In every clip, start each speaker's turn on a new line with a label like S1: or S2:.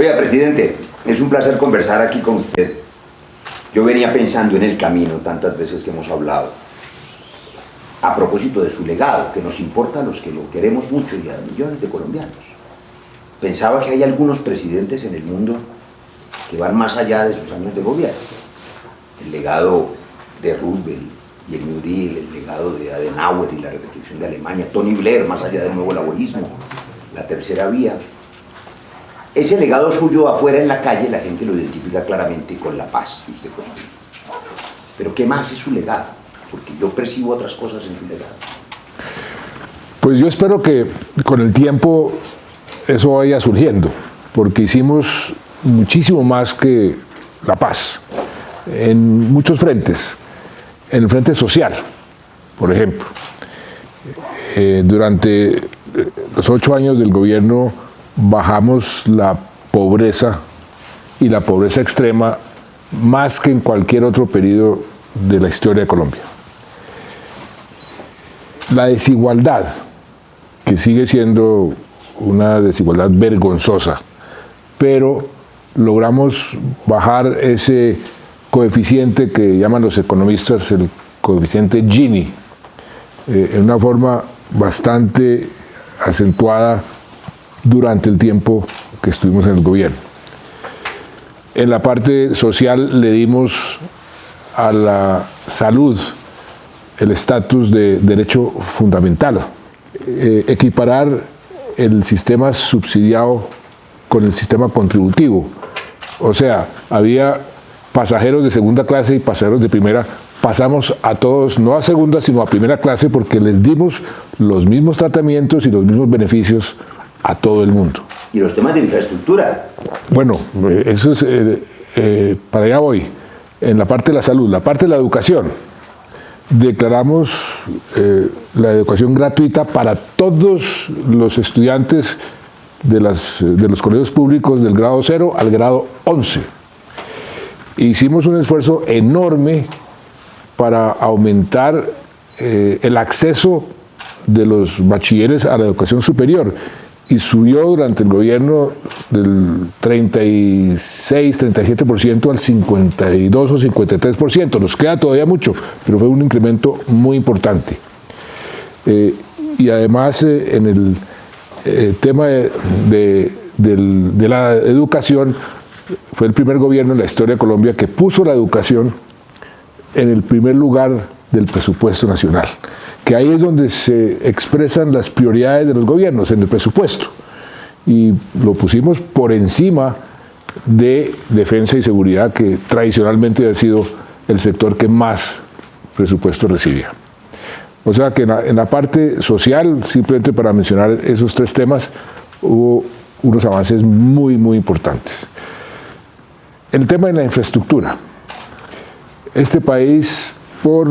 S1: Oiga, presidente, es un placer conversar aquí con usted. Yo venía pensando en el camino tantas veces que hemos hablado, a propósito de su legado, que nos importa a los que lo queremos mucho y a millones de colombianos. Pensaba que hay algunos presidentes en el mundo que van más allá de sus años de gobierno. El legado de Roosevelt y el New Deal, el legado de Adenauer y la reconstrucción de Alemania, Tony Blair, más allá del nuevo laborismo, la tercera vía. Ese legado suyo afuera en la calle la gente lo identifica claramente con la paz que usted construye. Pero ¿qué más es su legado? Porque yo percibo otras cosas en su legado.
S2: Pues yo espero que con el tiempo eso vaya surgiendo, porque hicimos muchísimo más que la paz, en muchos frentes. En el frente social, por ejemplo. Durante los 8 años del gobierno bajamos la pobreza y la pobreza extrema más que en cualquier otro periodo de la historia de Colombia. La desigualdad, que sigue siendo una desigualdad vergonzosa, pero logramos bajar ese coeficiente que llaman los economistas el coeficiente Gini, en una forma bastante acentuada durante el tiempo que estuvimos en el gobierno. En la parte social le dimos a la salud el estatus de derecho fundamental, equiparar el sistema subsidiado con el sistema contributivo. O sea, había pasajeros de segunda clase y pasajeros de primera. Pasamos a todos, no a segunda, sino a primera clase, porque les dimos los mismos tratamientos y los mismos beneficios a todo el mundo.
S1: ¿Y los temas de infraestructura?
S2: Bueno, eso es, para allá voy. En la parte de la salud, la parte de la educación, declaramos la educación gratuita para todos los estudiantes de los colegios públicos del grado 0 al grado 11. Hicimos un esfuerzo enorme para aumentar el acceso de los bachilleres a la educación superior, y subió durante el gobierno del 36-37% al 52 o 53%. Nos queda todavía mucho, pero fue un incremento muy importante. Y además en el tema de la educación, fue el primer gobierno en la historia de Colombia que puso la educación en el primer lugar del presupuesto nacional, que ahí es donde se expresan las prioridades de los gobiernos, en el presupuesto, y lo pusimos por encima de defensa y seguridad, que tradicionalmente ha sido el sector que más presupuesto recibía. O sea que en la parte social, simplemente para mencionar esos 3 temas, hubo unos avances muy, muy importantes. El tema de la infraestructura. Este país, por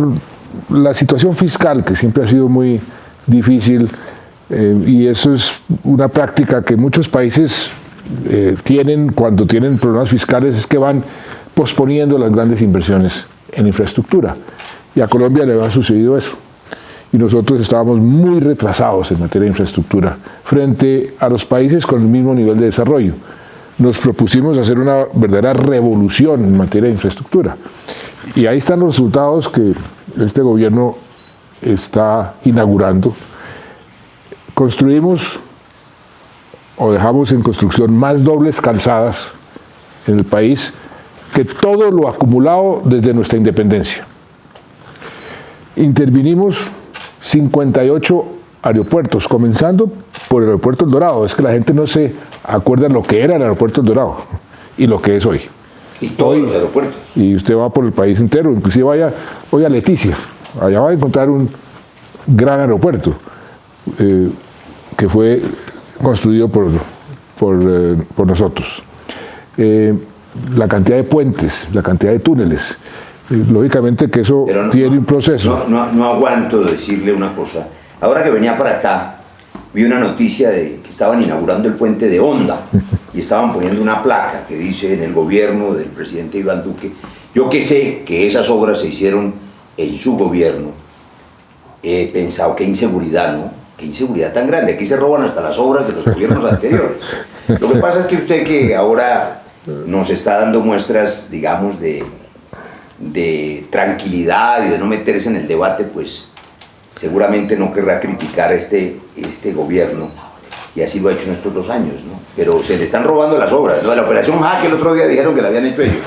S2: la situación fiscal, que siempre ha sido muy difícil, y eso es una práctica que muchos países tienen cuando tienen problemas fiscales, es que van posponiendo las grandes inversiones en infraestructura. Y a Colombia le ha sucedido eso. Y nosotros estábamos muy retrasados en materia de infraestructura frente a los países con el mismo nivel de desarrollo. Nos propusimos hacer una verdadera revolución en materia de infraestructura. Y ahí están los resultados que este gobierno está inaugurando. Construimos o dejamos en construcción más dobles calzadas en el país que todo lo acumulado desde nuestra independencia. Intervinimos 58 aeropuertos, comenzando por el aeropuerto El Dorado. Es que la gente no se acuerda lo que era el aeropuerto El Dorado y lo que es hoy.
S1: Y todos los aeropuertos.
S2: Y usted va por el país entero, inclusive vaya hoy a Leticia, allá va a encontrar un gran aeropuerto que fue construido por nosotros. La cantidad de puentes, la cantidad de túneles, lógicamente que eso tiene un proceso.
S1: No aguanto decirle una cosa. Ahora que venía para acá, vi una noticia de que estaban inaugurando el puente de Honda y estaban poniendo una placa que dice en el gobierno del presidente Iván Duque. Yo que sé que esas obras se hicieron en su gobierno, he pensado qué inseguridad, ¿no? Qué inseguridad tan grande. Aquí se roban hasta las obras de los gobiernos anteriores. Lo que pasa es que usted, que ahora nos está dando muestras, digamos, de tranquilidad y de no meterse en el debate, pues seguramente no querrá criticar este gobierno, y así lo ha hecho en estos 2 años, ¿no? Pero se le están robando las obras, ¿no? De la operación Jaque el otro día dijeron que la habían hecho ellos,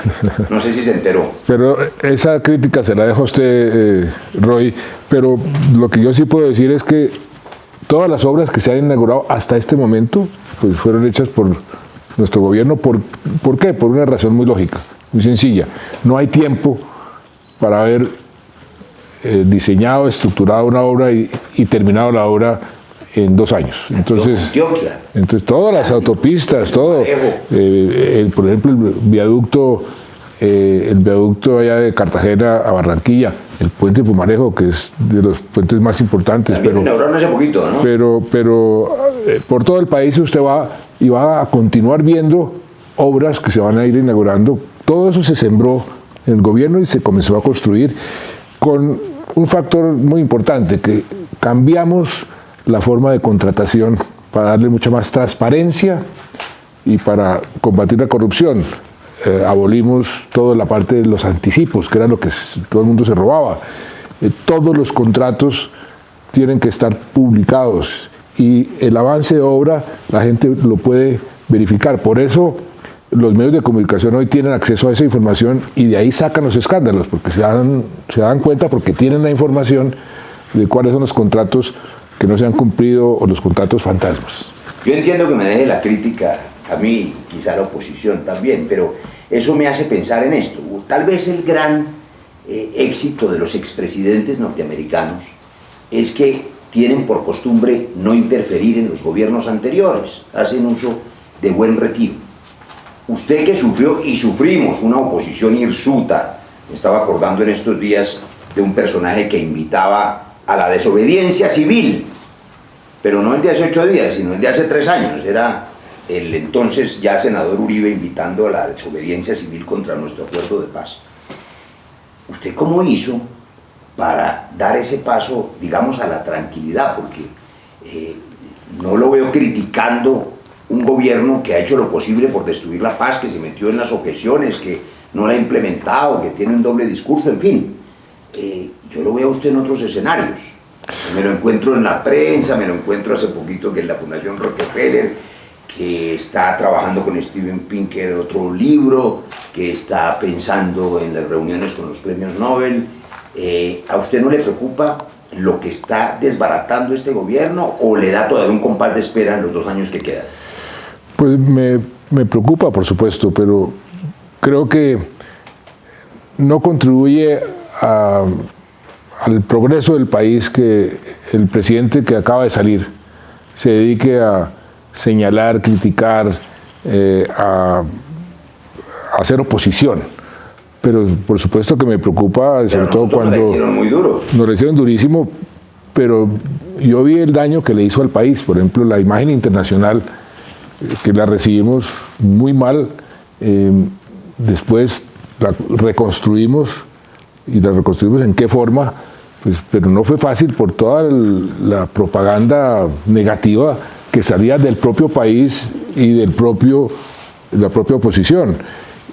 S1: no sé si se enteró.
S2: Pero esa crítica se la dejo a usted, Roy, pero lo que yo sí puedo decir es que todas las obras que se han inaugurado hasta este momento, pues fueron hechas por nuestro gobierno. ¿Por qué? Por una razón muy lógica, muy sencilla. No hay tiempo para haber diseñado, estructurado una obra y terminado la obra en 2 años. Entonces todas las autopistas, todo, por ejemplo, el viaducto allá de Cartagena a Barranquilla, el puente Pumarejo, que es de los puentes más importantes.
S1: También inauguraron hace poquito, ¿no?
S2: Pero por todo el país usted va y va a continuar viendo obras que se van a ir inaugurando. Todo eso se sembró en el gobierno y se comenzó a construir con un factor muy importante, que cambiamos la forma de contratación para darle mucha más transparencia y para combatir la corrupción. Abolimos toda la parte de los anticipos, que era lo que todo el mundo se robaba. Todos los contratos tienen que estar publicados y el avance de obra la gente lo puede verificar. Por eso los medios de comunicación hoy tienen acceso a esa información y de ahí sacan los escándalos, porque se dan cuenta, porque tienen la información de cuáles son los contratos que no se han cumplido o los contratos fantasmas.
S1: Yo entiendo que me deje la crítica a mí, quizá la oposición también, pero eso me hace pensar en esto. Tal vez el gran éxito de los expresidentes norteamericanos es que tienen por costumbre no interferir en los gobiernos anteriores, hacen uso de buen retiro. Usted, que sufrió y sufrimos una oposición hirsuta, me estaba acordando en estos días de un personaje que invitaba a la desobediencia civil, pero no el de hace 8 días, sino el de hace 3 años, era el entonces ya senador Uribe invitando a la desobediencia civil contra nuestro acuerdo de paz. ¿Usted cómo hizo para dar ese paso, digamos, a la tranquilidad? Porque no lo veo criticando un gobierno que ha hecho lo posible por destruir la paz, que se metió en las objeciones, que no la ha implementado, que tiene un doble discurso, en fin. Yo lo veo a usted en otros escenarios. Me lo encuentro en la prensa, me lo encuentro hace poquito que en la Fundación Rockefeller, que está trabajando con Steven Pinker otro libro, que está pensando en las reuniones con los premios Nobel. ¿A usted no le preocupa lo que está desbaratando este gobierno o le da todavía un compás de espera en los 2 años que quedan?
S2: Pues me preocupa, por supuesto, pero creo que no contribuye al progreso del país que el presidente que acaba de salir se dedique a señalar, criticar, a hacer oposición. Pero por supuesto que me preocupa, sobre todo cuando...
S1: Nos lo hicieron muy duro.
S2: Nos lo hicieron durísimo, pero yo vi el daño que le hizo al país. Por ejemplo, la imagen internacional, que la recibimos muy mal, después la reconstruimos, y la reconstruimos en qué forma, pues, pero no fue fácil por toda la propaganda negativa que salía del propio país y de la propia oposición.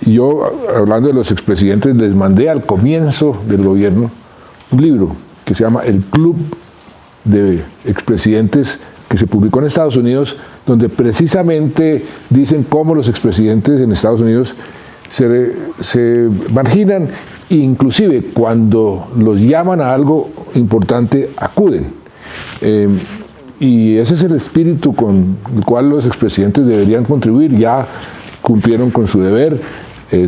S2: Y yo, hablando de los expresidentes, les mandé al comienzo del gobierno un libro que se llama El Club de Expresidentes, que se publicó en Estados Unidos, donde precisamente dicen cómo los expresidentes en Estados Unidos se marginan, e inclusive cuando los llaman a algo importante acuden. Y ese es el espíritu con el cual los expresidentes deberían contribuir. Ya cumplieron con su deber,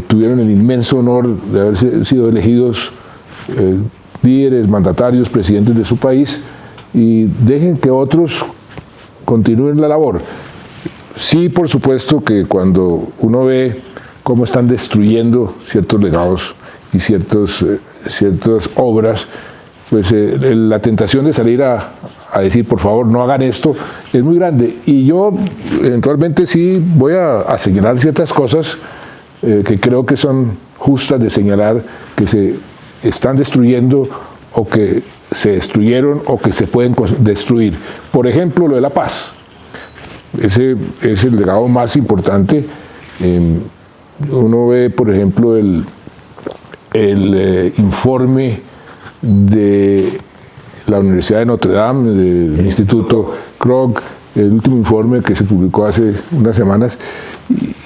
S2: tuvieron el inmenso honor de haber sido elegidos líderes, mandatarios, presidentes de su país, y dejen que otros continúen la labor. Sí, por supuesto que cuando uno ve cómo están destruyendo ciertos legados y ciertas obras, pues la tentación de salir a decir, por favor, no hagan esto, es muy grande. Y yo eventualmente sí voy a señalar ciertas cosas que creo que son justas de señalar, que se están destruyendo o que se destruyeron o que se pueden destruir. Por ejemplo, lo de la paz. ese es el legado más importante. Uno ve, por ejemplo, el informe de la Universidad de Notre Dame, del Instituto Kroc, el último informe que se publicó hace unas semanas,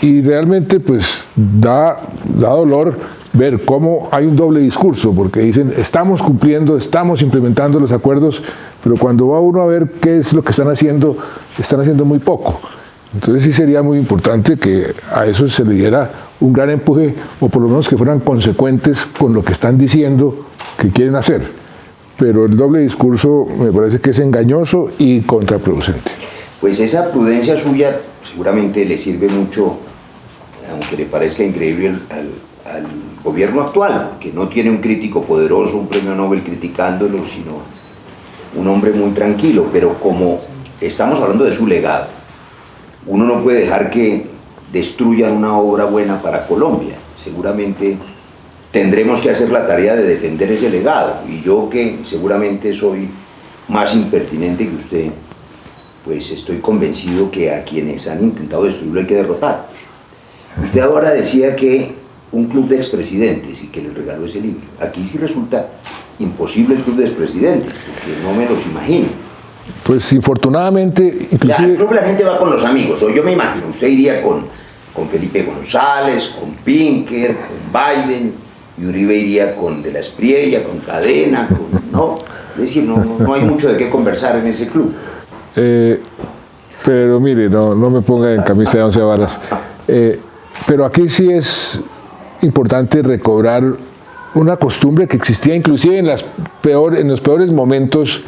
S2: y realmente pues da dolor ver cómo hay un doble discurso, porque dicen estamos cumpliendo, estamos implementando los acuerdos, pero cuando va uno a ver qué es lo que están haciendo muy poco. Entonces sí sería muy importante que a eso se le diera un gran empuje, o por lo menos que fueran consecuentes con lo que están diciendo que quieren hacer. Pero el doble discurso me parece que es engañoso y contraproducente.
S1: Pues esa prudencia suya seguramente le sirve mucho, aunque le parezca increíble al gobierno actual, que no tiene un crítico poderoso, un premio Nobel criticándolo, sino un hombre muy tranquilo. Pero como estamos hablando de su legado, uno no puede dejar que destruyan una obra buena para Colombia. Seguramente tendremos que hacer la tarea de defender ese legado, y yo, que seguramente soy más impertinente que usted, pues estoy convencido que a quienes han intentado destruirlo hay que derrotarlos. Usted ahora decía que un club de expresidentes y que les regaló ese libro. Aquí sí resulta imposible el club de expresidentes, porque no me los imagino.
S2: Pues infortunadamente, inclusive...
S1: El club la gente va con los amigos, o yo me imagino, usted iría con Felipe González, con Pinker, con Biden, y Uribe iría con De la Espriella, con Cadena, ¿no? Es decir, no hay mucho de qué conversar en ese club.
S2: Pero mire, no me ponga en camisa de 11 varas. Pero aquí sí es importante recobrar una costumbre que existía inclusive en los peores momentos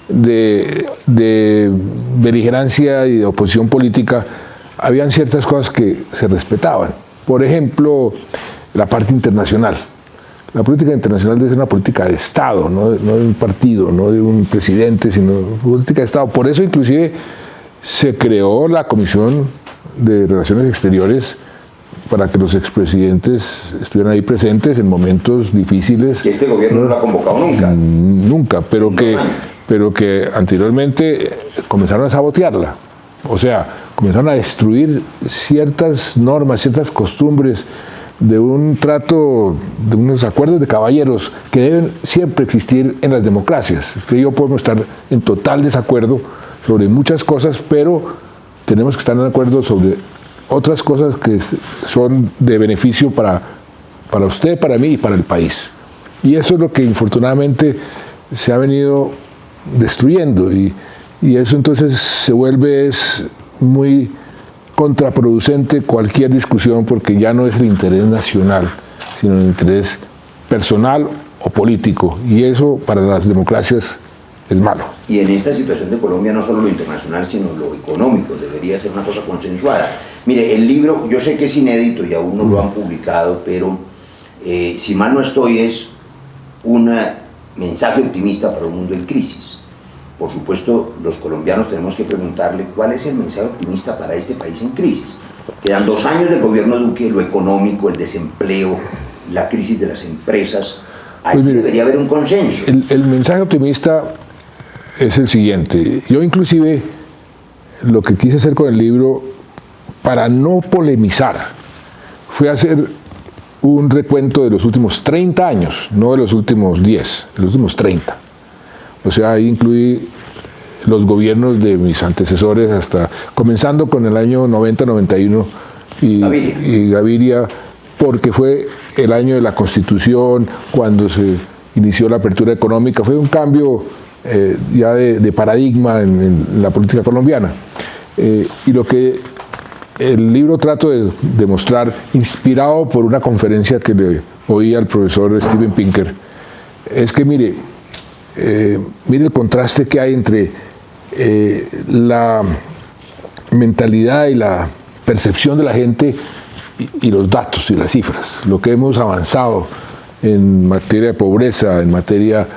S2: de beligerancia y de oposición política. Habían ciertas cosas que se respetaban. Por ejemplo, la parte internacional. La política internacional debe ser una política de Estado, no de un partido, no de un presidente, sino política de Estado. Por eso inclusive se creó la Comisión de Relaciones Exteriores, para que los expresidentes estuvieran ahí presentes en momentos difíciles.
S1: Que este gobierno no lo ha convocado nunca.
S2: Nunca, pero que anteriormente comenzaron a sabotearla. O sea, comenzaron a destruir ciertas normas, ciertas costumbres de un trato, de unos acuerdos de caballeros que deben siempre existir en las democracias. Usted y yo podemos estar en total desacuerdo sobre muchas cosas, pero tenemos que estar de acuerdo sobre otras cosas que son de beneficio para usted, para mí y para el país. Y eso es lo que infortunadamente se ha venido destruyendo, y eso entonces se vuelve muy contraproducente cualquier discusión, porque ya no es el interés nacional, sino el interés personal o político, y eso para las democracias es malo.
S1: Y en esta situación de Colombia, no solo lo internacional, sino lo económico, debería ser una cosa consensuada. Mire, el libro, yo sé que es inédito y aún no lo han publicado, pero si mal no estoy, es un mensaje optimista para un mundo en crisis. Por supuesto, los colombianos tenemos que preguntarle cuál es el mensaje optimista para este país en crisis. Quedan 2 años del gobierno Duque, lo económico, el desempleo, la crisis de las empresas. Ahí debería haber un consenso.
S2: El mensaje optimista es el siguiente. Yo inclusive lo que quise hacer con el libro, para no polemizar, fue hacer un recuento de los últimos 30 años, no de los últimos 10, de los últimos 30. O sea, ahí incluí los gobiernos de mis antecesores, comenzando con el año 90-91 y Gaviria, porque fue el año de la Constitución, cuando se inició la apertura económica. Fue un cambio ya de paradigma en la política colombiana. Y lo que el libro trato de demostrar, inspirado por una conferencia que le oí al profesor Steven Pinker, es que mire el contraste que hay entre la mentalidad y la percepción de la gente y los datos y las cifras. Lo que hemos avanzado en materia de pobreza, en materia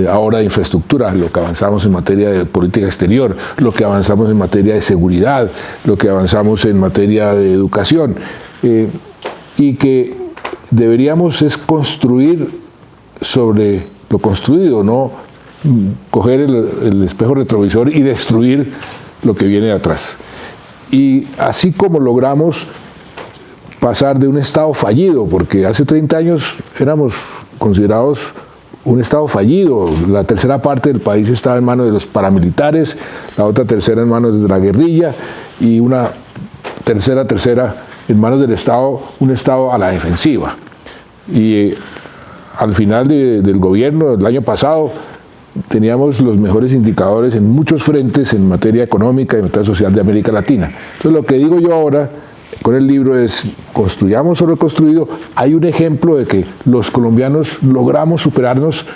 S2: ahora de infraestructura, lo que avanzamos en materia de política exterior, lo que avanzamos en materia de seguridad, lo que avanzamos en materia de educación, y que deberíamos es construir sobre lo construido, no coger el espejo retrovisor y destruir lo que viene de atrás. Y así como logramos pasar de un Estado fallido, porque hace 30 años éramos considerados un Estado fallido, la tercera parte del país estaba en manos de los paramilitares, la otra tercera en manos de la guerrilla y una tercera en manos del Estado, un Estado a la defensiva. Y al final del gobierno del año pasado teníamos los mejores indicadores en muchos frentes en materia económica y en materia social de América Latina. Entonces lo que digo yo ahora con el libro es, construyamos o reconstruido, hay un ejemplo de que los colombianos logramos superarnos.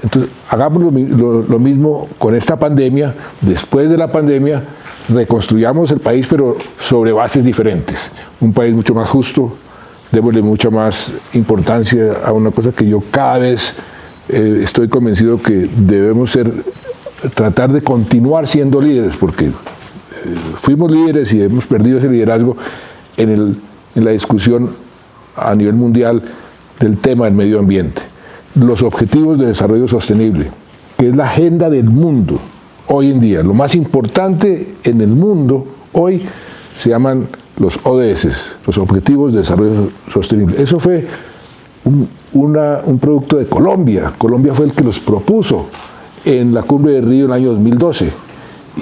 S2: Entonces hagamos lo mismo con esta pandemia, después de la pandemia reconstruyamos el país pero sobre bases diferentes, un país mucho más justo, démosle mucha más importancia a una cosa que yo cada vez estoy convencido que debemos tratar de continuar siendo líderes, porque fuimos líderes y hemos perdido ese liderazgo en la discusión a nivel mundial del tema del medio ambiente. Los objetivos de desarrollo sostenible, que es la agenda del mundo hoy en día, lo más importante en el mundo hoy se llaman los ODS, los Objetivos de Desarrollo Sostenible. Eso fue un producto de Colombia. Colombia fue el que los propuso en la Cumbre de Río en el año 2012.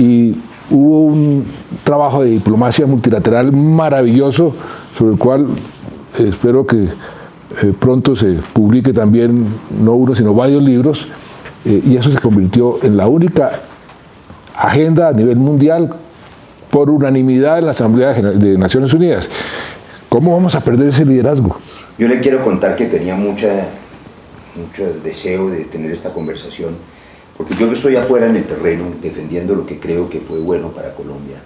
S2: Y hubo un trabajo de diplomacia multilateral maravilloso, sobre el cual espero que pronto se publique también, no uno, sino varios libros, y eso se convirtió en la única agenda a nivel mundial por unanimidad en la Asamblea de Naciones Unidas. ¿Cómo vamos a perder ese liderazgo?
S1: Yo le quiero contar que tenía mucho deseo de tener esta conversación, porque yo que estoy afuera en el terreno defendiendo lo que creo que fue bueno para Colombia,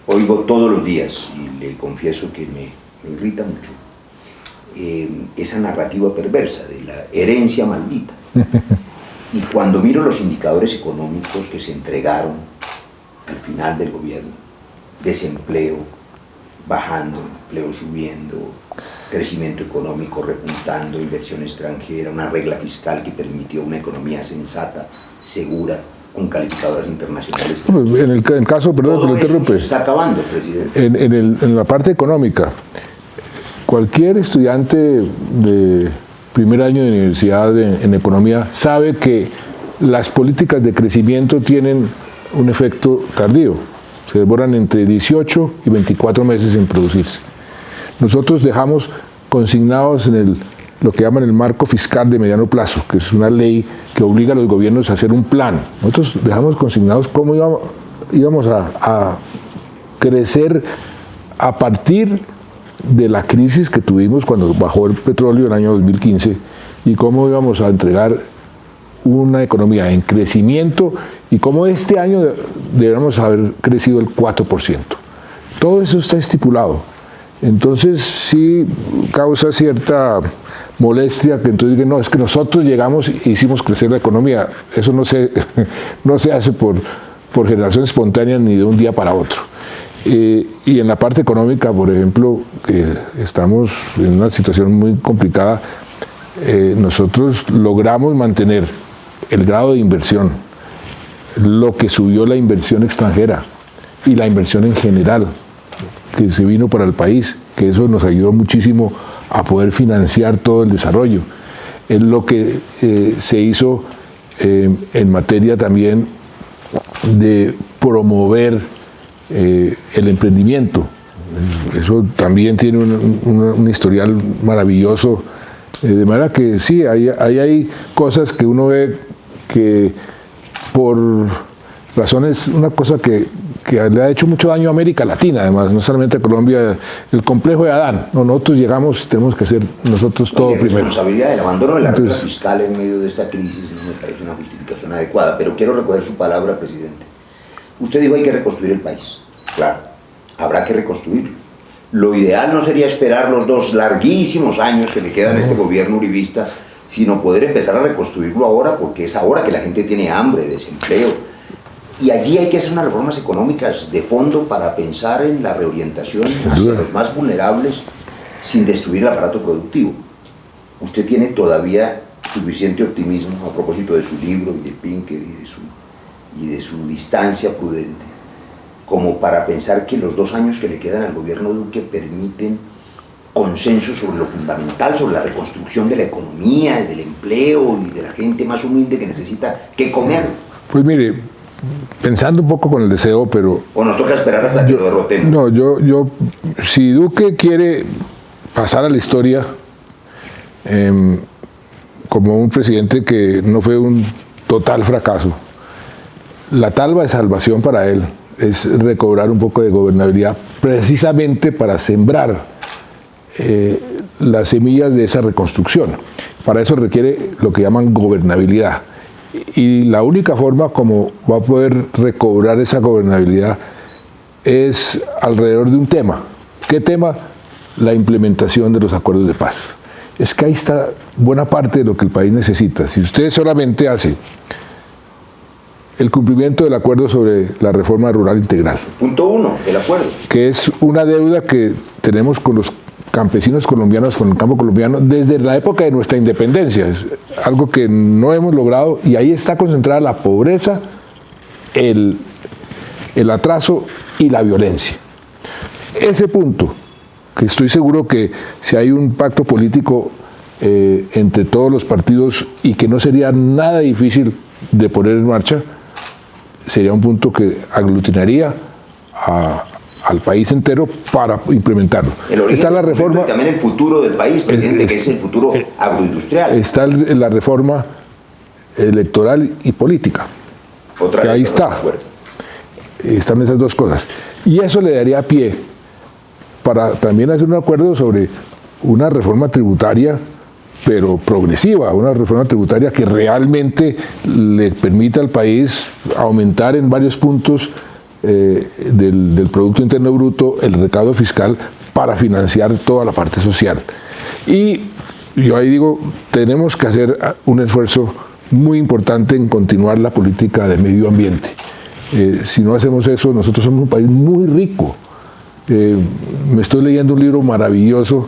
S1: oigo todos los días, y le confieso que me irrita mucho, esa narrativa perversa de la herencia maldita. Y cuando miro los indicadores económicos que se entregaron al final del gobierno, desempleo bajando, empleo subiendo, crecimiento económico repuntando, inversión extranjera, una regla fiscal que permitió una economía sensata, segura, con calificadoras internacionales.
S2: En el caso, perdón que lo interrumpe,
S1: se está acabando, presidente.
S2: En la parte económica, cualquier estudiante de primer año de universidad en economía sabe que las políticas de crecimiento tienen un efecto tardío. Se demoran entre 18 y 24 meses en producirse. Nosotros dejamos consignados en lo que llaman el marco fiscal de mediano plazo, que es una ley que obliga a los gobiernos a hacer un plan. Nosotros dejamos consignados cómo íbamos a crecer a partir de la crisis que tuvimos cuando bajó el petróleo en el año 2015 y cómo íbamos a entregar una economía en crecimiento y cómo este año deberíamos haber crecido el 4%. Todo eso está estipulado. Entonces sí causa cierta molestia que entonces digan, no, es que nosotros llegamos e hicimos crecer la economía. Eso no se hace por generación espontánea ni de un día para otro. Y en la parte económica, por ejemplo, que estamos en una situación muy complicada, nosotros logramos mantener el grado de inversión, lo que subió la inversión extranjera y la inversión en general que se vino para el país, que eso nos ayudó muchísimo a poder financiar todo el desarrollo. Es lo que se hizo en materia también de promover el emprendimiento. Eso también tiene un historial maravilloso, de manera que sí, hay cosas que uno ve que por razones, una cosa que le ha hecho mucho daño a América Latina, además, no solamente a Colombia, el complejo de Adán. No, nosotros llegamos y tenemos que hacer nosotros todo primero.
S1: La responsabilidad del abandono de la regla fiscal en medio de esta crisis no me parece una justificación adecuada, pero quiero recoger su palabra, presidente. Usted dijo hay que reconstruir el país. Claro, habrá que reconstruirlo. Lo ideal no sería esperar los 2 larguísimos años que le quedan a este gobierno uribista, sino poder empezar a reconstruirlo ahora, porque es ahora que la gente tiene hambre, desempleo. Y allí hay que hacer unas reformas económicas de fondo para pensar en la reorientación hacia los más vulnerables sin destruir el aparato productivo. Usted tiene todavía suficiente optimismo a propósito de su libro y de Pinker y de su distancia prudente como para pensar que los 2 años que le quedan al gobierno Duque permiten consenso sobre lo fundamental, sobre la reconstrucción de la economía, del empleo y de la gente más humilde que necesita qué comer.
S2: Pues mire, pensando un poco con el deseo, pero...
S1: ¿O nos toca esperar hasta que lo derrotemos?
S2: No, si Duque quiere pasar a la historia como un presidente que no fue un total fracaso, la talba de salvación para él es recobrar un poco de gobernabilidad precisamente para sembrar las semillas de esa reconstrucción. Para eso requiere lo que llaman gobernabilidad. Y la única forma como va a poder recobrar esa gobernabilidad es alrededor de un tema. ¿Qué tema? La implementación de los acuerdos de paz. Es que ahí está buena parte de lo que el país necesita. Si usted solamente hace el cumplimiento del acuerdo sobre la reforma rural integral.
S1: Punto 1, el acuerdo.
S2: Que es una deuda que tenemos con los campesinos colombianos, con el campo colombiano, desde la época de nuestra independencia. Es algo que no hemos logrado y ahí está concentrada la pobreza, el atraso y la violencia. Ese punto, que estoy seguro que si hay un pacto político entre todos los partidos y que no sería nada difícil de poner en marcha, sería un punto que aglutinaría al país entero para implementarlo.
S1: Está la reforma, y también el futuro del país, presidente, que es el futuro agroindustrial.
S2: Está la reforma electoral y política.
S1: Otra
S2: que ahí está. Están esas dos cosas. Y eso le daría pie para también hacer un acuerdo sobre una reforma tributaria, pero progresiva, una reforma tributaria que realmente le permita al país aumentar en varios puntos del Producto Interno Bruto el recaudo fiscal para financiar toda la parte social. Y yo ahí digo, tenemos que hacer un esfuerzo muy importante en continuar la política de medio ambiente. Si no hacemos eso, nosotros somos un país muy rico. Me estoy leyendo un libro maravilloso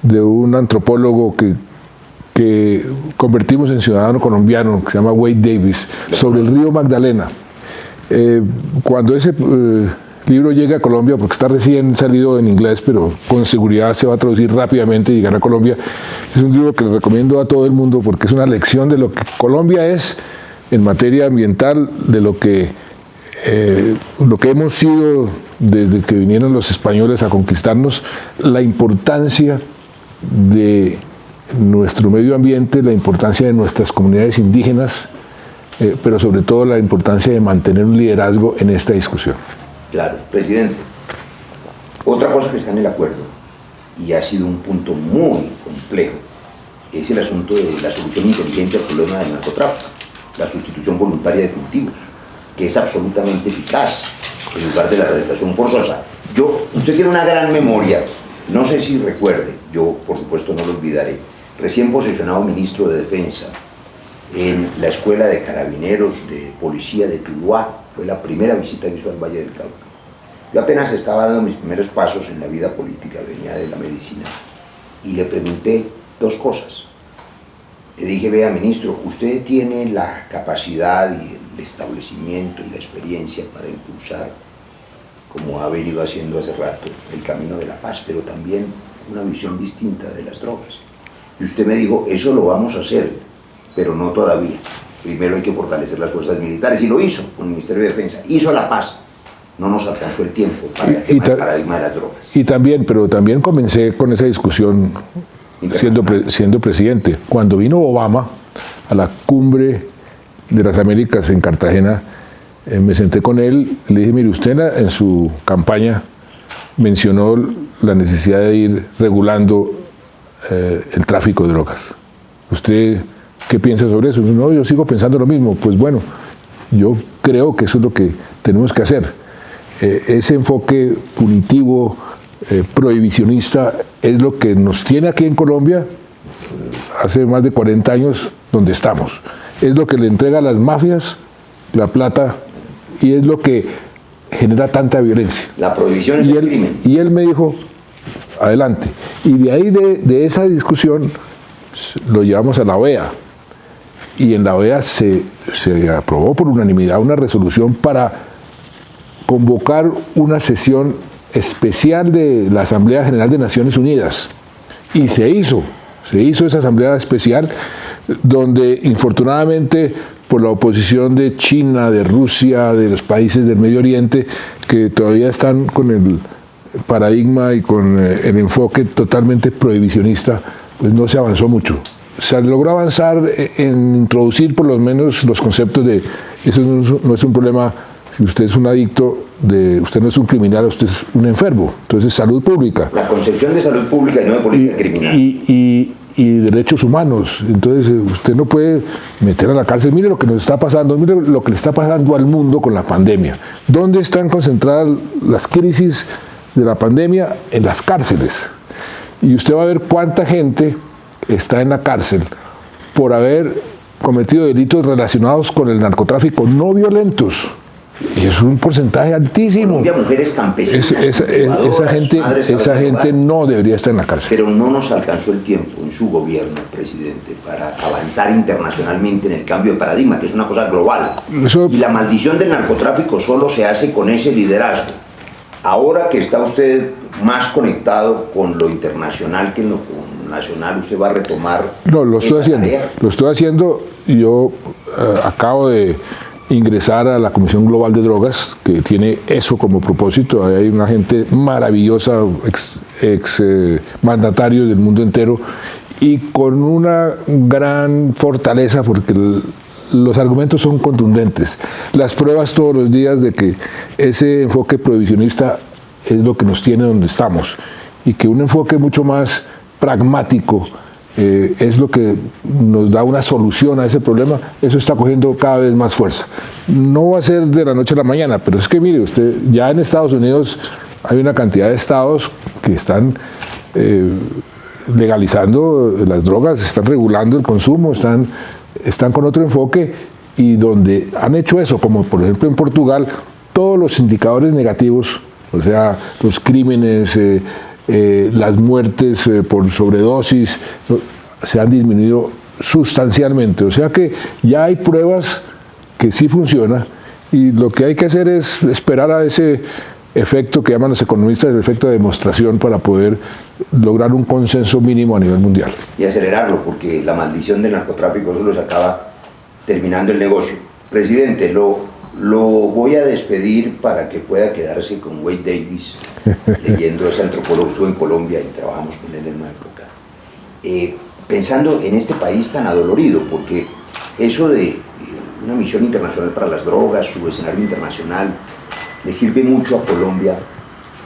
S2: de un antropólogo que convertimos en ciudadano colombiano, que se llama Wade Davis, sobre el río Magdalena. Cuando ese libro llegue a Colombia, porque está recién salido en inglés, pero con seguridad se va a traducir rápidamente y llegar a Colombia, es un libro que le recomiendo a todo el mundo porque es una lección de lo que Colombia es en materia ambiental, de lo que hemos sido desde que vinieron los españoles a conquistarnos, la importancia de nuestro medio ambiente, la importancia de nuestras comunidades indígenas, pero sobre todo la importancia de mantener un liderazgo en esta discusión.
S1: Claro, presidente. Otra cosa que está en el acuerdo, y ha sido un punto muy complejo, es el asunto de la solución inteligente al problema del narcotráfico, la sustitución voluntaria de cultivos, que es absolutamente eficaz en lugar de la erradicación forzosa. Usted tiene una gran memoria, no sé si recuerde, yo por supuesto no lo olvidaré, recién posesionado ministro de Defensa, en la Escuela de Carabineros de Policía de Tuluá, fue la primera visita que hizo al Valle del Cauca. Yo apenas estaba dando mis primeros pasos en la vida política, venía de la medicina, y le pregunté 2 cosas. Le dije, vea ministro, usted tiene la capacidad y el establecimiento y la experiencia para impulsar, como ha venido haciendo hace rato, el camino de la paz, pero también una visión distinta de las drogas. Y usted me dijo, eso lo vamos a hacer, pero no todavía. Primero hay que fortalecer las fuerzas militares, y lo hizo con el Ministerio de Defensa. Hizo la paz. No nos alcanzó el tiempo para el tema del paradigma de las drogas.
S2: Y también, pero también comencé con esa discusión siendo presidente. Cuando vino Obama a la cumbre de las Américas en Cartagena, me senté con él y le dije, mire, usted en su campaña mencionó la necesidad de ir regulando el tráfico de drogas. ¿Usted qué piensa sobre eso? No, yo sigo pensando lo mismo. Pues bueno, yo creo que eso es lo que tenemos que hacer. Ese enfoque punitivo, prohibicionista, es lo que nos tiene aquí en Colombia hace más de 40 años donde estamos. Es lo que le entrega a las mafias la plata y es lo que genera tanta violencia.
S1: La prohibición es el crimen.
S2: Y él me dijo, adelante. Y de ahí, de esa discusión, lo llevamos a la OEA. Y en la OEA se aprobó por unanimidad una resolución para convocar una sesión especial de la Asamblea General de Naciones Unidas. Y se hizo esa Asamblea Especial, donde infortunadamente por la oposición de China, de Rusia, de los países del Medio Oriente, que todavía están con el paradigma y con el enfoque totalmente prohibicionista, pues no se avanzó mucho. Se logró avanzar en introducir por lo menos los conceptos de, eso no es un problema, si usted es un adicto, usted no es un criminal, usted es un enfermo. Entonces, salud pública.
S1: La concepción de salud pública y no de política criminal.
S2: Y derechos humanos. Entonces, usted no puede meter a la cárcel. Mire lo que nos está pasando, mire lo que le está pasando al mundo con la pandemia. ¿Dónde están concentradas las crisis de la pandemia? En las cárceles. Y usted va a ver cuánta gente está en la cárcel por haber cometido delitos relacionados con el narcotráfico no violentos. Y es un porcentaje altísimo.
S1: Colombia, mujeres campesinas,
S2: esa gente no debería estar en la cárcel.
S1: Pero no nos alcanzó el tiempo en su gobierno, presidente, para avanzar internacionalmente en el cambio de paradigma, que es una cosa global. Y la maldición del narcotráfico solo se hace con ese liderazgo. Ahora que está usted más conectado con lo internacional que en lo nacional, usted va a retomar.
S2: No, lo estoy haciendo. Yo acabo de ingresar a la Comisión Global de Drogas, que tiene eso como propósito. Hay una gente maravillosa, ex mandatarios del mundo entero, y con una gran fortaleza, porque los argumentos son contundentes. Las pruebas todos los días de que ese enfoque prohibicionista es lo que nos tiene donde estamos, y que un enfoque mucho más pragmático es lo que nos da una solución a ese problema. Eso está cogiendo cada vez más fuerza. No va a ser de la noche a la mañana, pero es que mire usted, ya en Estados Unidos hay una cantidad de estados que están legalizando las drogas, están regulando el consumo, están con otro enfoque, y donde han hecho eso, como por ejemplo en Portugal, todos los indicadores negativos, o sea, los crímenes, las muertes por sobredosis, se han disminuido sustancialmente. O sea que ya hay pruebas que sí funciona, y lo que hay que hacer es esperar a ese efecto que llaman los economistas el efecto de demostración, para poder lograr un consenso mínimo a nivel mundial.
S1: Y acelerarlo, porque la maldición del narcotráfico solo se acaba terminando el negocio. Presidente, lo voy a despedir para que pueda quedarse con Wade Davis, leyendo. Ese antropólogo, estuvo en Colombia y trabajamos con él en una época. Pensando en este país tan adolorido, porque eso de una misión internacional para las drogas, su escenario internacional, le sirve mucho a Colombia,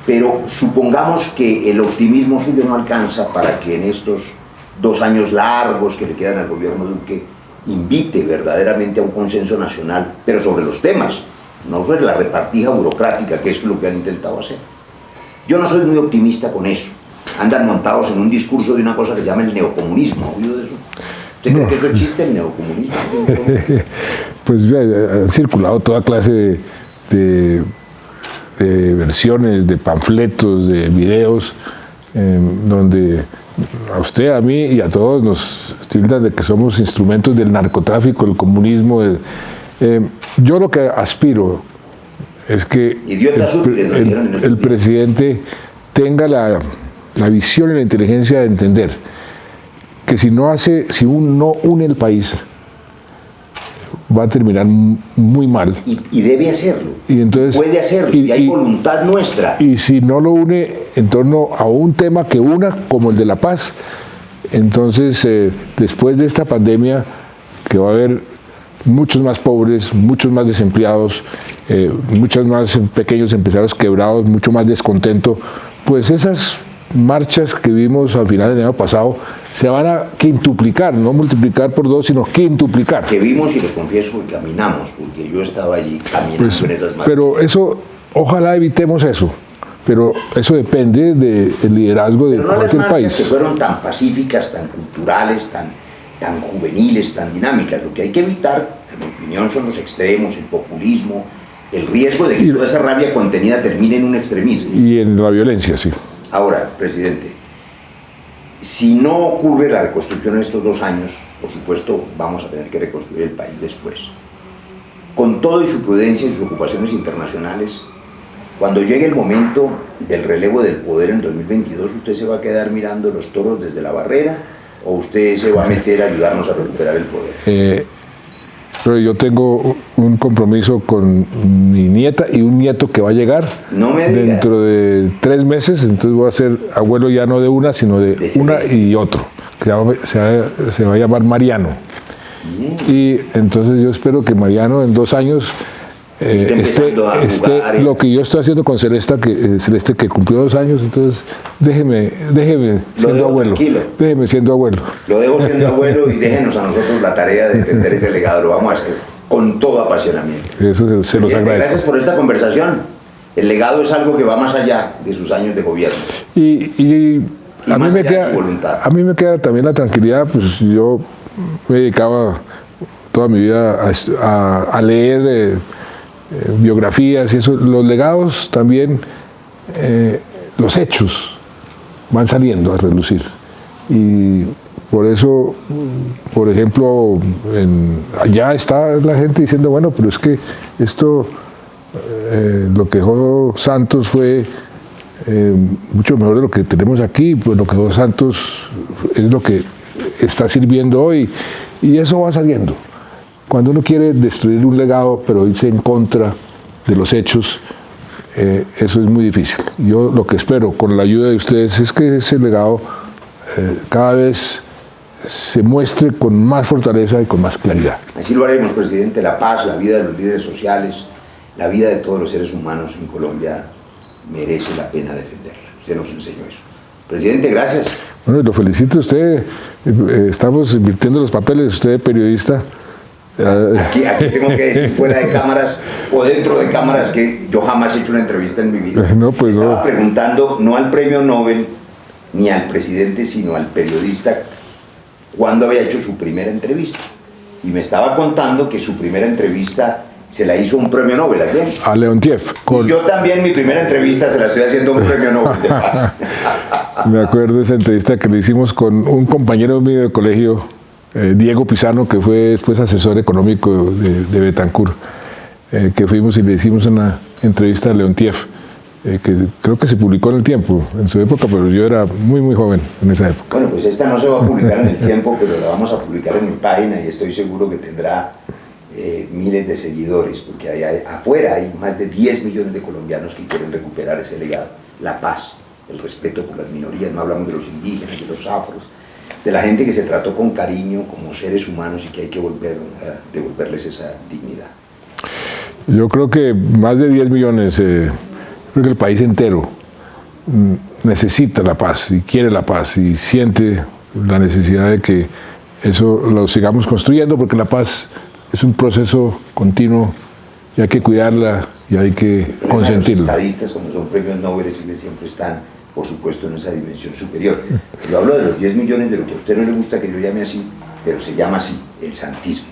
S1: pero supongamos que el optimismo suyo no alcanza para que en estos 2 años largos que le quedan al gobierno Duque invite verdaderamente a un consenso nacional, pero sobre los temas, no sobre la repartija burocrática, que es lo que han intentado hacer. Yo no soy muy optimista con eso. Andan montados en un discurso de una cosa que se llama el neocomunismo. ¿Ha oído de eso? ¿Usted cree que eso existe, el neocomunismo?
S2: Pues han circulado toda clase de versiones, de panfletos, de videos, donde a usted, a mí y a todos nos tildan de que somos instrumentos del narcotráfico, del comunismo. Yo lo que aspiro es que el presidente tenga la visión y la inteligencia de entender que si no une el país, va a terminar muy mal.
S1: Y debe hacerlo.
S2: Y entonces,
S1: puede hacerlo. Y hay voluntad nuestra.
S2: Y si no lo une en torno a un tema que una, como el de la paz, entonces después de esta pandemia, que va a haber muchos más pobres, muchos más desempleados, muchos más pequeños empresarios quebrados, mucho más descontento, pues esas marchas que vimos al final del año pasado se van a quintuplicar, no multiplicar por 2, sino quintuplicar.
S1: Que vimos, y le confieso que caminamos, porque yo estaba allí caminando en esas marchas.
S2: Pero eso, ojalá evitemos eso, pero eso depende del liderazgo de cualquier país.
S1: Que fueron tan pacíficas, tan culturales, tan juveniles, tan dinámicas. Lo que hay que evitar, en mi opinión, son los extremos, el populismo, el riesgo de que toda esa rabia contenida termine en un extremismo.
S2: Y en la violencia, sí.
S1: Ahora, presidente, si no ocurre la reconstrucción en estos 2 años, por supuesto vamos a tener que reconstruir el país después. Con todo y su prudencia y sus ocupaciones internacionales, Cuando llegue el momento del relevo del poder en 2022, ¿usted se va a quedar mirando los toros desde la barrera o usted se va a meter a ayudarnos a recuperar el poder?
S2: Pero yo tengo un compromiso con mi nieta y un nieto que va a llegar dentro de 3 meses, entonces voy a ser abuelo ya no de una, sino de una y otro, que se va a llamar Mariano. Bien. Y entonces yo espero que Mariano en 2 años esté lo que yo estoy haciendo con Celeste, que cumplió 2 años, entonces déjeme siendo abuelo. Tranquilo. Déjeme siendo abuelo.
S1: Lo dejo siendo abuelo y déjenos a nosotros la tarea de entender ese legado. Lo vamos a hacer con todo apasionamiento.
S2: Eso se los agradezco.
S1: Gracias por esta conversación. El legado es algo que va más allá de sus años de gobierno.
S2: Y a mí me queda también la tranquilidad, pues yo me dedicaba toda mi vida a leer biografías y eso. Los legados también, los hechos van saliendo a relucir, y por eso, por ejemplo, allá está la gente diciendo, bueno, pero es que esto, lo que dejó Santos fue mucho mejor de lo que tenemos aquí, pues lo que dejó Santos es lo que está sirviendo hoy, y eso va saliendo. Cuando uno quiere destruir un legado, pero irse en contra de los hechos, eso es muy difícil. Yo lo que espero, con la ayuda de ustedes, es que ese legado cada vez se muestre con más fortaleza y con más claridad.
S1: Así lo haremos, presidente. La paz, la vida de los líderes sociales, la vida de todos los seres humanos en Colombia merece la pena defenderla. Usted nos enseñó eso. Presidente, gracias.
S2: Bueno, lo felicito a usted. Estamos invirtiendo los papeles, usted es periodista.
S1: Aquí tengo que decir, fuera de cámaras o dentro de cámaras, que yo jamás he hecho una entrevista en mi vida.
S2: No, pues
S1: estaba preguntando no al premio Nobel ni al presidente, sino al periodista cuándo había hecho su primera entrevista. Y me estaba contando que su primera entrevista se la hizo un premio Nobel.
S2: A Leontiev.
S1: Y yo también mi primera entrevista se la estoy haciendo a un premio Nobel de paz.
S2: Me acuerdo de esa entrevista que le hicimos con un compañero mío de colegio, Diego Pisano, que fue después asesor económico de Betancourt, que fuimos y le hicimos una entrevista a Leontiev, que creo que se publicó en El Tiempo en su época, pero yo era muy muy joven en esa época.
S1: Bueno, pues esta no se va a publicar en El Tiempo, pero la vamos a publicar en mi página y estoy seguro que tendrá miles de seguidores, porque afuera hay más de 10 millones de colombianos que quieren recuperar ese legado, la paz, el respeto por las minorías. No hablamos de los indígenas, de los afros, de la gente que se trató con cariño como seres humanos y que hay que devolverles esa dignidad.
S2: Yo creo que más de 10 millones, creo que el país entero necesita la paz y quiere la paz y siente la necesidad de que eso lo sigamos construyendo, porque la paz es un proceso continuo y hay que cuidarla y hay que consentirla.
S1: Los estadistas, cuando son premios Nobel, siempre están, por supuesto, en esa dimensión superior. Yo hablo de los 10 millones, de lo que a usted no le gusta que yo llame así, pero se llama así, el santismo.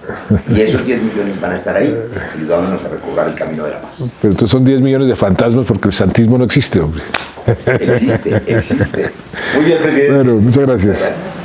S1: Y esos 10 millones van a estar ahí, ayudándonos a recobrar el camino de la paz.
S2: Pero entonces son 10 millones de fantasmas, porque el santismo no existe, hombre.
S1: Existe. Muy bien, presidente.
S2: Bueno, muchas gracias.
S1: Muchas gracias.